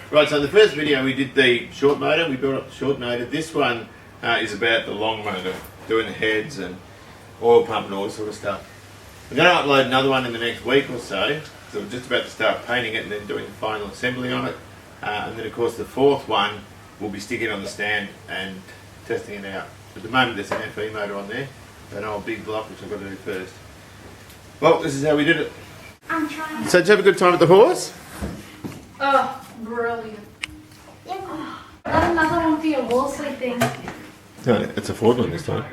Right, so the first video we did the short motor, we built up the short motor. This one is about the long motor, doing the heads and oil pump and all this sort of stuff. We're going to upload another one in the next week or so. So we're just about to start painting it and then doing the final assembly on it. And then of course the fourth one we'll be sticking on the stand and testing it out. At the moment there's an FE motor on there, an old big block which I've got to do first. Well, this is how we did it. I'm trying. So did you have a good time at the horse? Oh, brilliant. Oh, got another one for your horsey thing. No, it's a Ford one this time.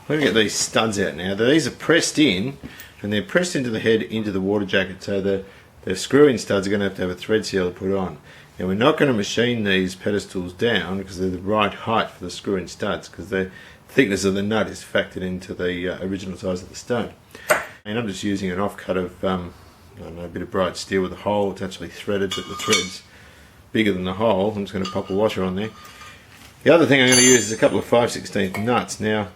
We're going to get these studs out now. These are pressed in, and they're pressed into the head, into the water jacket, so the screw-in studs are going to have a thread seal to put on. Now we're not going to machine these pedestals down because they're the right height for the screw-in studs, because the thickness of the nut is factored into the original size of the stud. And I'm just using an offcut of I don't know, a bit of bright steel with a hole. It's actually threaded, but the thread's bigger than the hole. I'm just going to pop a washer on there. The other thing I'm going to use is a couple of 5/16 nuts. Now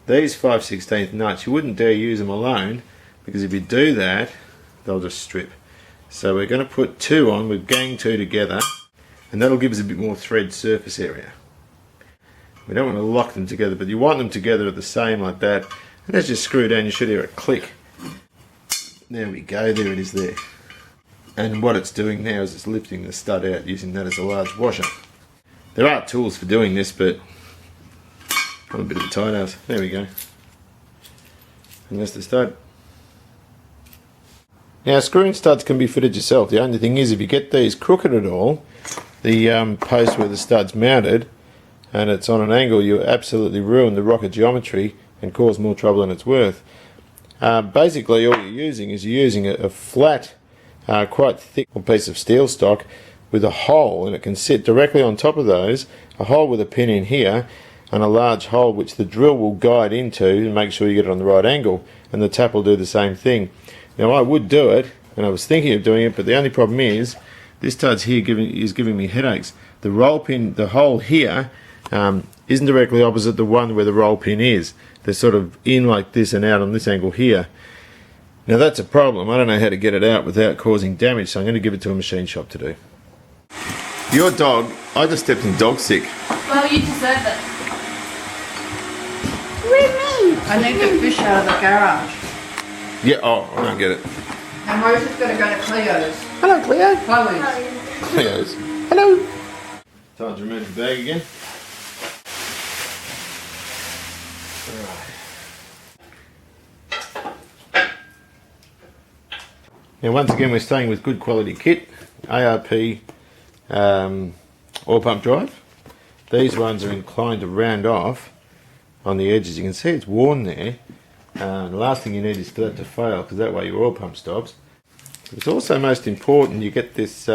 these 5/16 nuts, you wouldn't dare use them alone, because if you do that they'll just strip. So we're going to put two on, we'll gang two together, and that'll give us a bit more thread surface area. We don't want to lock them together, but you want them together at the same like that, and as you screw down you should hear it click. There we go, there it is there. And what it's doing now is it's lifting the stud out using that as a large washer. There are tools for doing this, but I'm a bit of a tight ass. There we go. And that's the stud. Now screwing studs can be fitted yourself. The only thing is if you get these crooked at all, the post where the stud's mounted and it's on an angle, you absolutely ruin the rocket geometry and cause more trouble than it's worth. Basically all you're using is a flat, quite thick piece of steel stock with a hole, and it can sit directly on top of those, a hole with a pin in here and a large hole which the drill will guide into and make sure you get it on the right angle, and the tap will do the same thing. Now I would do it, and I was thinking of doing it, but the only problem is this stud's here is giving me headaches. The roll pin, the hole here, isn't directly opposite the one where the roll pin is. They're sort of in like this and out on this angle here. Now that's a problem. I don't know how to get it out without causing damage, so I'm going to give it to a machine shop to do. Your dog, I just stepped in dog sick. Well, you deserve it. What do you mean? I need the fish out of the garage. Yeah, oh, I don't get it. And Rosa's going to go to Cleo's. Hello, Cleo. Chloe's. Cleo's. Hello. Time to remove the bag again. Now once again we're staying with good quality kit, ARP oil pump drive. These ones are inclined to round off on the edges. You can see it's worn there. The last thing you need is for that to fail, because that way your oil pump stops. It's also most important you get this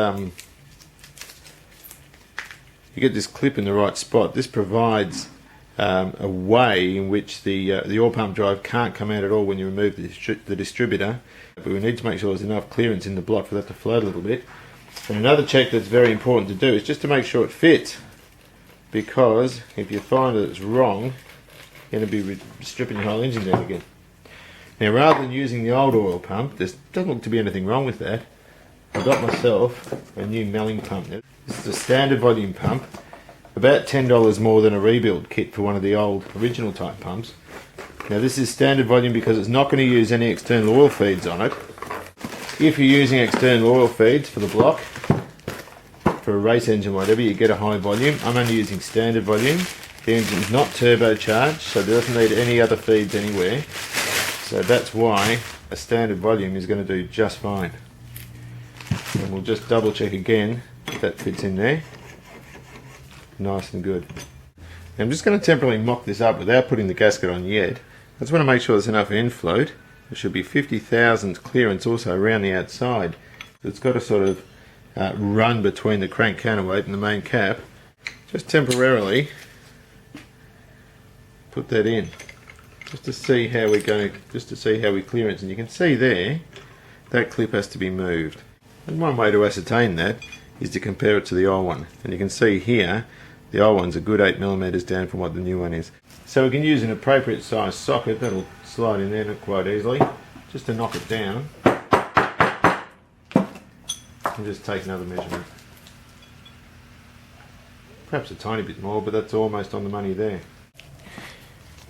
clip in the right spot. This provides a way in which the oil pump drive can't come out at all when you remove the distributor, but we need to make sure there's enough clearance in the block for that to float a little bit. And another check that's very important to do is just to make sure it fits, because if you find that it's wrong, you're going to be stripping your whole engine down again. Now rather than using the old oil pump, there doesn't look to be anything wrong with that. I got myself a new Melling pump. This is a standard volume pump, about $10 more than a rebuild kit for one of the old original type pumps. Now this is standard volume because it's not going to use any external oil feeds on it. If you're using external oil feeds for the block, for a race engine or whatever, you get a high volume. I'm only using standard volume. The engine's not turbocharged, so it doesn't need any other feeds anywhere. So that's why a standard volume is going to do just fine. And we'll just double check again if that fits in there. Nice and good. Now I'm just going to temporarily mock this up without putting the gasket on yet. I just want to make sure there's enough end float. There should be 50 thousandths clearance also around the outside. It's got to sort of run between the crank counterweight and the main cap. Just temporarily put that in, just to see how we clearance. And you can see there that clip has to be moved. And one way to ascertain that is to compare it to the old one. And you can see here the old one's a good 8mm down from what the new one is. So we can use an appropriate size socket that'll slide in there not quite easily, just to knock it down. And just take another measurement. Perhaps a tiny bit more, but that's almost on the money there.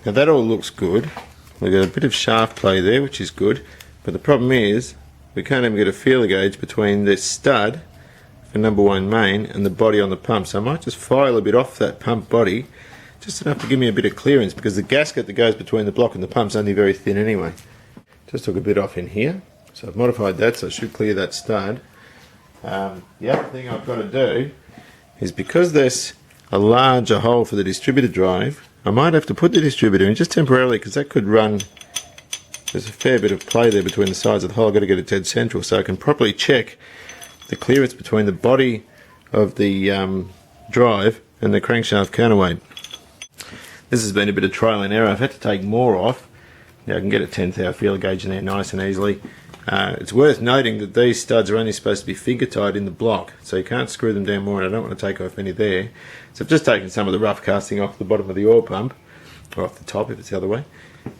Now that all looks good. We've got a bit of shaft play there, which is good, but the problem is we can't even get a feeler gauge between the stud for number 1 main and the body on the pump, so I might just file a bit off that pump body, just enough to give me a bit of clearance, because the gasket that goes between the block and the pump is only very thin anyway. Just took a bit off in here, so I've modified that so I should clear that stud. The other thing I've got to do is, because there's a larger hole for the distributor drive, I might have to put the distributor in just temporarily, because that could run, there's a fair bit of play there between the sides of the hole. I've got to get it dead central so I can properly check the clearance between the body of the drive and the crankshaft counterweight. This has been a bit of trial and error. I've had to take more off. Now I can get a 10th hour feeler gauge in there nice and easily. It's worth noting that these studs are only supposed to be finger tied in the block, so you can't screw them down more, and I don't want to take off any there. So I've just taken some of the rough casting off the bottom of the oil pump, or off the top if it's the other way,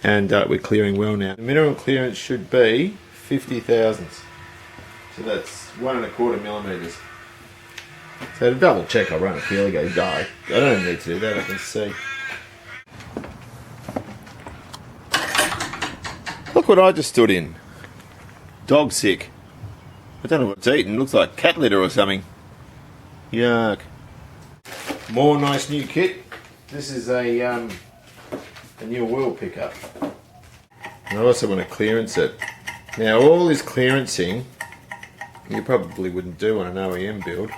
and we're clearing well now. The minimum clearance should be 50 thousandths, so that's 1¼ millimetres. So to double check, I'll run a feeler gauge. I don't need to do that, I can see. Look what I just stood in. Dog sick. I don't know what it's eating. It looks like cat litter or something. Yuck. More nice new kit. This is a new wheel pickup. And I also want to clearance it. Now all this clearancing you probably wouldn't do on an OEM build,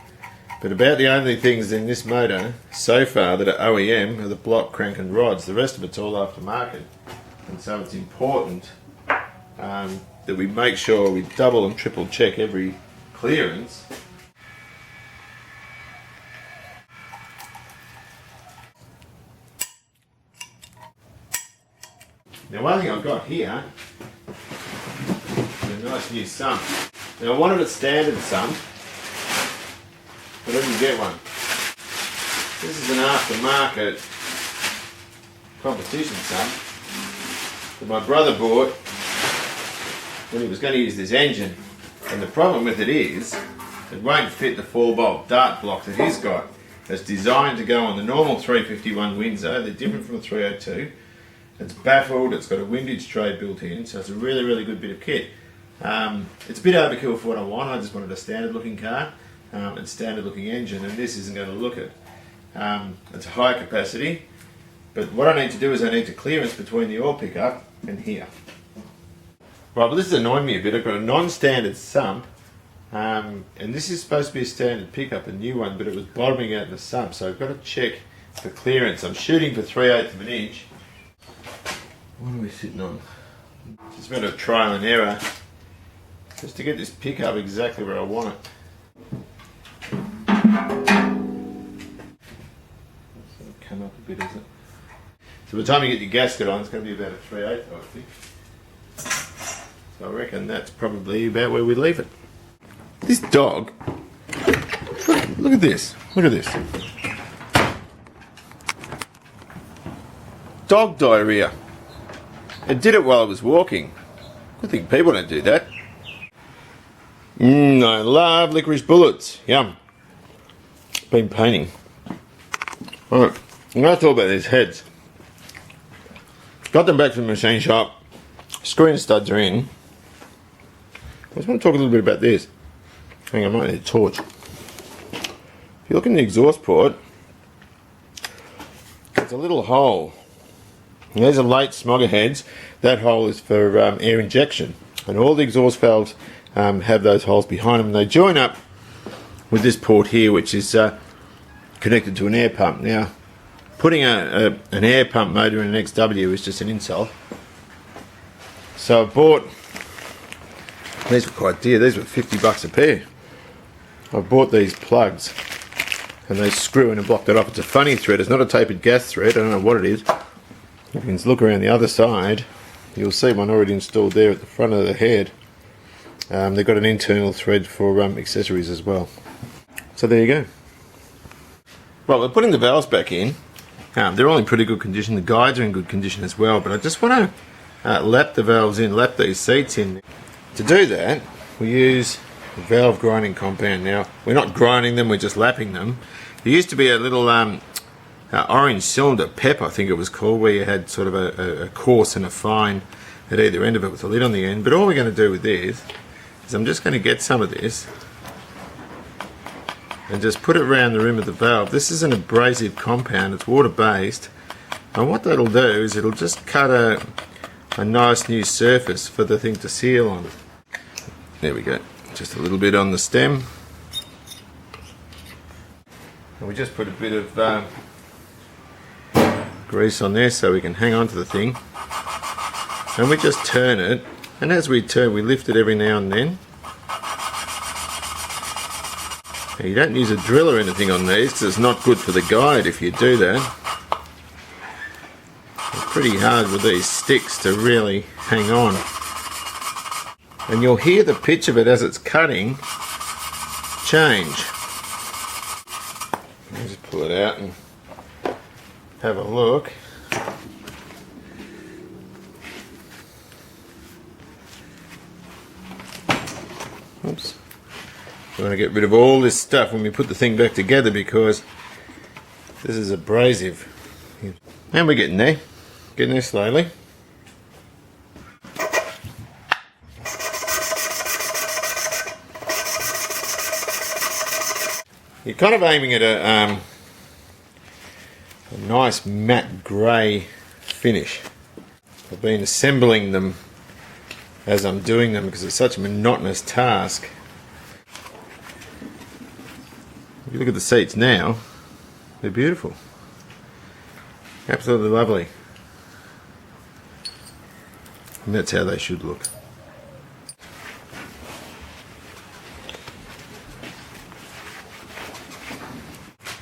but about the only things in this motor so far that are OEM are the block, crank and rods. The rest of it's all aftermarket, and so it's important that we make sure we double and triple check every clearance. Now one thing I've got here is a nice new sump. Now I wanted a standard sump, but I didn't get one. This is an aftermarket competition sump that my brother bought when he was going to use this engine, and the problem with it is it won't fit the 4-bolt dart block that he's got. It's designed to go on the normal 351 Windsor. They're different from the 302. It's baffled, it's got a windage tray built in, so it's a really, really good bit of kit. It's a bit overkill for what I want. I just wanted a standard looking car and standard looking engine, and this isn't going to look it. It's a high capacity, but what I need to do is I need to clearance between the oil pickup and here. Right, well this is annoying me a bit. I've got a non-standard sump, and this is supposed to be a standard pickup, a new one, but it was bottoming out in the sump, so I've got to check for clearance. I'm shooting for 3/8 of an inch. What are we sitting on? Just a bit of trial and error, just to get this pickup exactly where I want it. So it'll come up a bit, is it? So by the time you get your gasket on, it's going to be about a 3/8, I think. So I reckon that's probably about where we leave it. This dog, look at this, look at this. Dog diarrhea. It did it while I was walking. Good thing people don't do that. I love licorice bullets. Yum. Been painting. Alright, I'm going to talk about these heads. Got them back from the machine shop. Screw and studs are in. I just want to talk a little bit about this. Hang on, I might need a torch. If you look in the exhaust port, there's a little hole. And these are late smogger heads. That hole is for air injection. And all the exhaust valves have those holes behind them. And they join up with this port here, which is connected to an air pump. Now, putting an air pump motor in an XW is just an insult. So I bought, these were quite dear, these were $50 a pair. I bought these plugs and they screw in and block that off. It's a funny thread, it's not a tapered gas thread, I don't know what it is. If you can look around the other side, you'll see one already installed there at the front of the head. They've got an internal thread for accessories as well. So there you go. Well, we're putting the valves back in. They're all in pretty good condition. The guides are in good condition as well, but I just want to lap the valves in, lap these seats in. To do that, we use valve grinding compound. Now, we're not grinding them, we're just lapping them. There used to be a little orange cylinder, PEP I think it was called, where you had sort of a coarse and a fine at either end of it with a lid on the end. But all we're going to do with this is I'm just going to get some of this and just put it around the rim of the valve. This is an abrasive compound, it's water based, and what that'll do is it'll just cut a nice new surface for the thing to seal on. There we go, just a little bit on the stem, and we just put a bit of grease on there so we can hang on to the thing, and we just turn it, and as we turn we lift it every now and then. Now, you don't use a drill or anything on these because it's not good for the guide if you do that. It's pretty hard with these sticks to really hang on, and you'll hear the pitch of it as it's cutting change. I'll just pull it out and have a look. Oops. We want to get rid of all this stuff when we put the thing back together because this is abrasive. And we're getting there slowly. You're kind of aiming at a nice matte grey finish. I've been assembling them as I'm doing them because it's such a monotonous task. If you look at the seats now, they're beautiful. Absolutely lovely. And that's how they should look.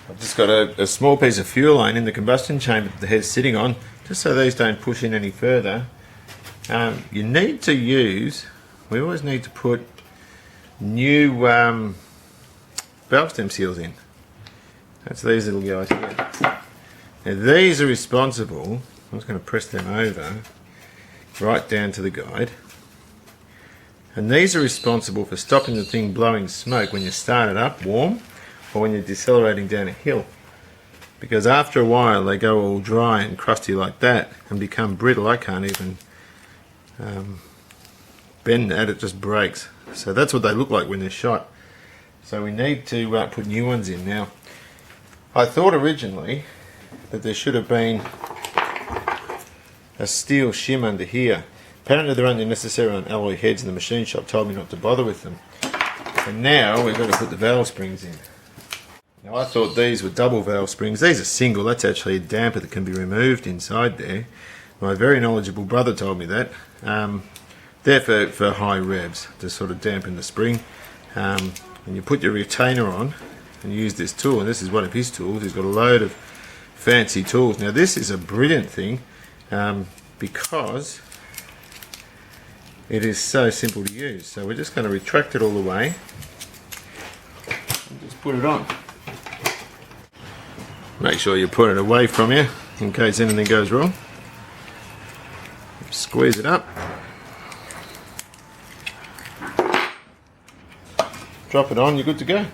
I've just got a small piece of fuel line in the combustion chamber that the head's sitting on, just so these don't push in any further. You need to use, we always need to put new valve stem seals in. That's these little guys here. Now these are responsible, I'm just going to press them over right down to the guide, and these are responsible for stopping the thing blowing smoke when you start it up warm or when you're decelerating down a hill, because after a while they go all dry and crusty like that and become brittle. I can't even bend that, it just breaks. So that's what they look like when they're shot. So we need to put new ones in. Now, I thought originally that there should have been a steel shim under here. Apparently they're only necessary on alloy heads, and the machine shop told me not to bother with them. And now we've got to put the valve springs in. Now I thought these were double valve springs. These are single. That's actually a damper that can be removed inside there. My very knowledgeable brother told me that. They're for high revs, to sort of dampen the spring. And you put your retainer on and use this tool, and this is one of his tools. He's got a load of fancy tools. Now this is a brilliant thing because it is so simple to use. So we're just going to retract it all the way and just put it on. Make sure you put it away from you in case anything goes wrong. Squeeze it up. Drop it on, you're good to go.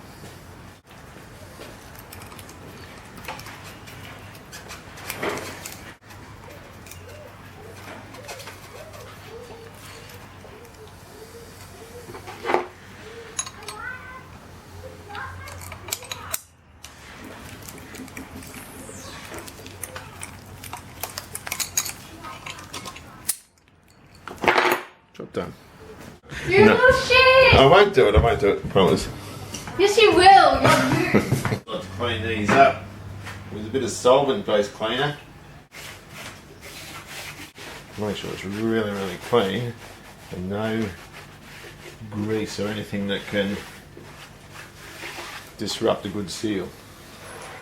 Job done. You little shit! I won't do it, I promise. Yes, you will. You're Let's clean these up with a bit of solvent-based cleaner. Make sure it's really, really clean and no grease or anything that can disrupt a good seal.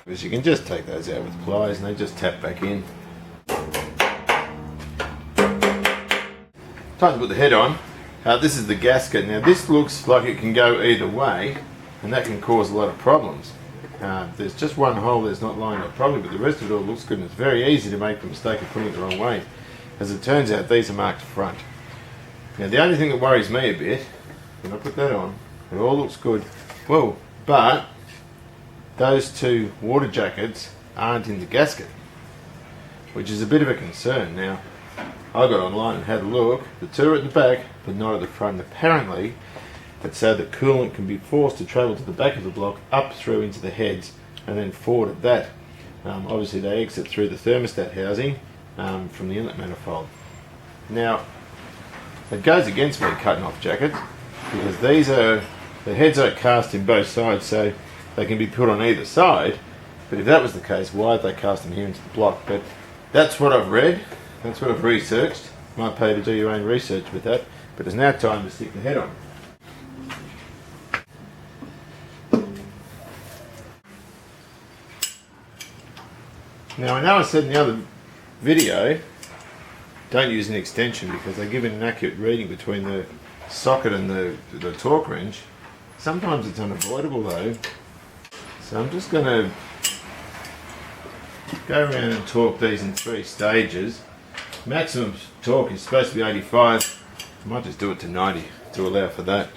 Because you can just take those out with pliers and they just tap back in. Time to put the head on. This is the gasket. Now this looks like it can go either way, and that can cause a lot of problems. There's just one hole that's not lined up properly, but the rest of it all looks good, and it's very easy to make the mistake of putting it the wrong way. As it turns out, these are marked front. Now the only thing that worries me a bit, when I put that on, it all looks good. Whoa, but those two water jackets aren't in the gasket, which is a bit of a concern. Now, I got online and had a look. The two are at the back, but not at the front. Apparently, it's so that coolant can be forced to travel to the back of the block, up through into the heads, and then forward at that. Obviously, they exit through the thermostat housing from the inlet manifold. Now, it goes against me cutting off jackets, because the heads are cast in both sides, so they can be put on either side. But if that was the case, why have they cast them here into the block? But that's what I've read, that's what I've researched. You might pay to do your own research with that, but it's now time to stick the head on. Now, I know I said in the other video, don't use an extension because they give an inaccurate reading between the socket and the torque wrench. Sometimes it's unavoidable though. So I'm just going to go around and torque these in 3 stages. Maximum torque is supposed to be 85. I might just do it to 90 to allow for that.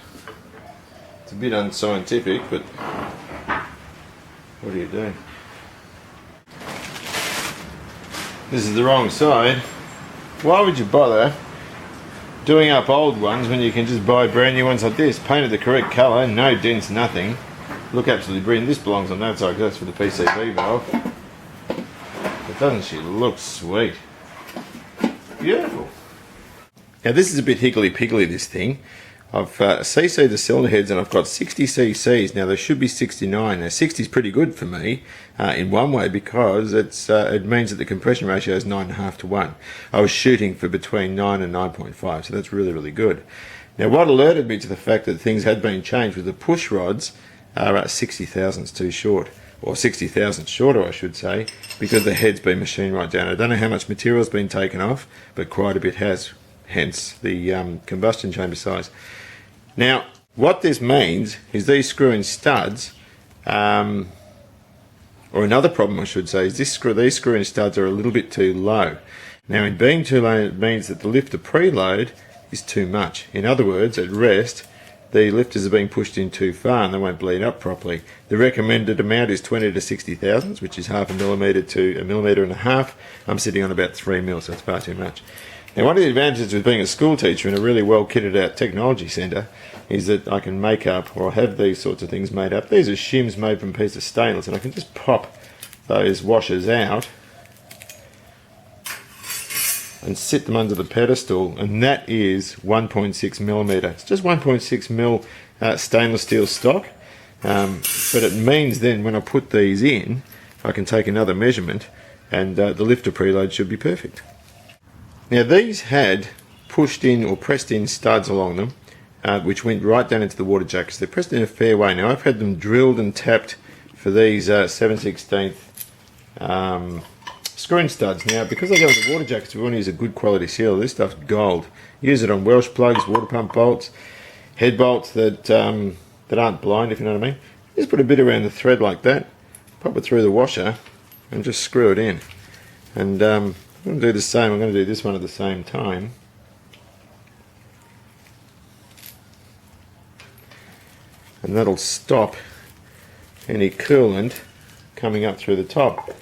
It's a bit unscientific, but what do you do? This is the wrong side. Why would you bother doing up old ones when you can just buy brand new ones like this, painted the correct colour, no dents, nothing. Look absolutely brilliant. This belongs on that side, that's for the PCV valve. But doesn't she look sweet? Beautiful. Now this is a bit higgledy-piggledy, this thing. I've CC'd the cylinder heads and I've got 60 cc's. Now there should be 69. Now 60 is pretty good for me in one way, because it means that the compression ratio is 9.5 to 1. I was shooting for between 9 and 9.5, so that's really, really good. Now what alerted me to the fact that things had been changed with the push rods are 60 thousandths too short, or 60 thousandths shorter I should say, because the head's been machined right down. I don't know how much material's been taken off, but quite a bit has, hence the combustion chamber size. Now, what this means is these screw-in studs, or another problem I should say, is these screw-in studs are a little bit too low. Now, in being too low, it means that the lifter preload is too much. In other words, at rest, the lifters are being pushed in too far and they won't bleed up properly. The recommended amount is 20 to 60 thousandths, which is 0.5 millimetre to 1.5 millimetre. I'm sitting on about 3 mils, so it's far too much. Now, one of the advantages with being a school teacher in a really well kitted out technology centre is that I can make up, or have these sorts of things made up. These are shims made from a piece of stainless, and I can just pop those washers out and sit them under the pedestal, and that is 1.6 millimetre. It's just 1.6 mil stainless steel stock, but it means then when I put these in, I can take another measurement, and the lifter preload should be perfect. Now these had pushed in or pressed in studs along them, which went right down into the water jackets. They're pressed in a fair way. Now I've had them drilled and tapped for these 7/16 screw-in studs. Now because they go into water jackets, we want to use a good quality sealer. This stuff's gold. Use it on Welsh plugs, water pump bolts, head bolts that aren't blind, if you know what I mean. Just put a bit around the thread like that, pop it through the washer, and just screw it in. And I'm going to do the same. I'm going to do this one at the same time. And that'll stop any coolant coming up through the top.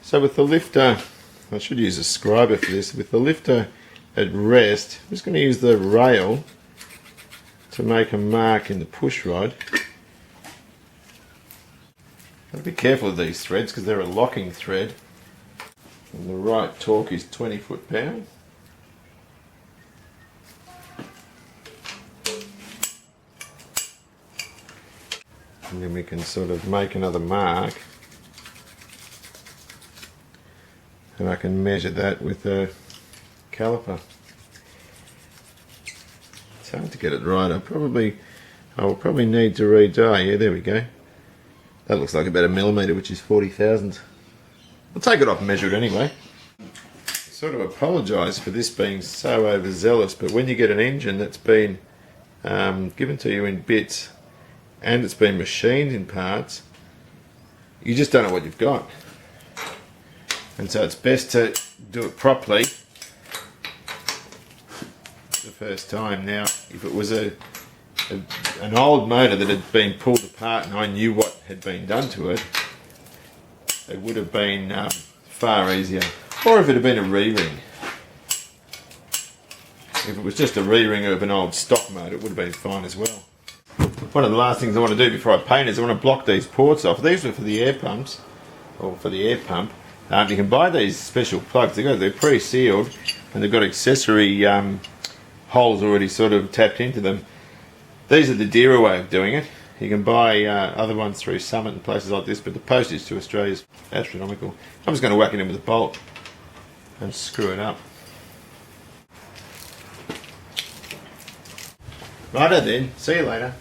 So with the lifter, I should use a scriber for this. With the lifter at rest, I'm just going to use the rail to make a mark in the push rod. Be careful of these threads because they're a locking thread, and the right torque is 20 foot-pound. And then we can sort of make another mark, and I can measure that with a caliper. It's hard to get it right. I will probably need to redo. Yeah, there we go. That looks like about 1 millimetre, which is 40 thousandths. I'll take it off and measure it anyway. I sort of apologise for this being so overzealous, but when you get an engine that's been given to you in bits and it's been machined in parts, you just don't know what you've got. And so it's best to do it properly the first time. Now, if it was an old motor that had been pulled apart and I knew what had been done to it, it would have been far easier. Or if it had been a re-ring. If it was just a re-ring of an old stock motor, it would have been fine as well. One of the last things I want to do before I paint is I want to block these ports off. These were for the air pumps, or for the air pump. You can buy these special plugs. They're pre-sealed and they've got accessory holes already sort of tapped into them. These are the dearer way of doing it. You can buy other ones through Summit and places like this, but the postage to Australia is astronomical. I'm just going to whack it in with a bolt and screw it up. Righto then, see you later.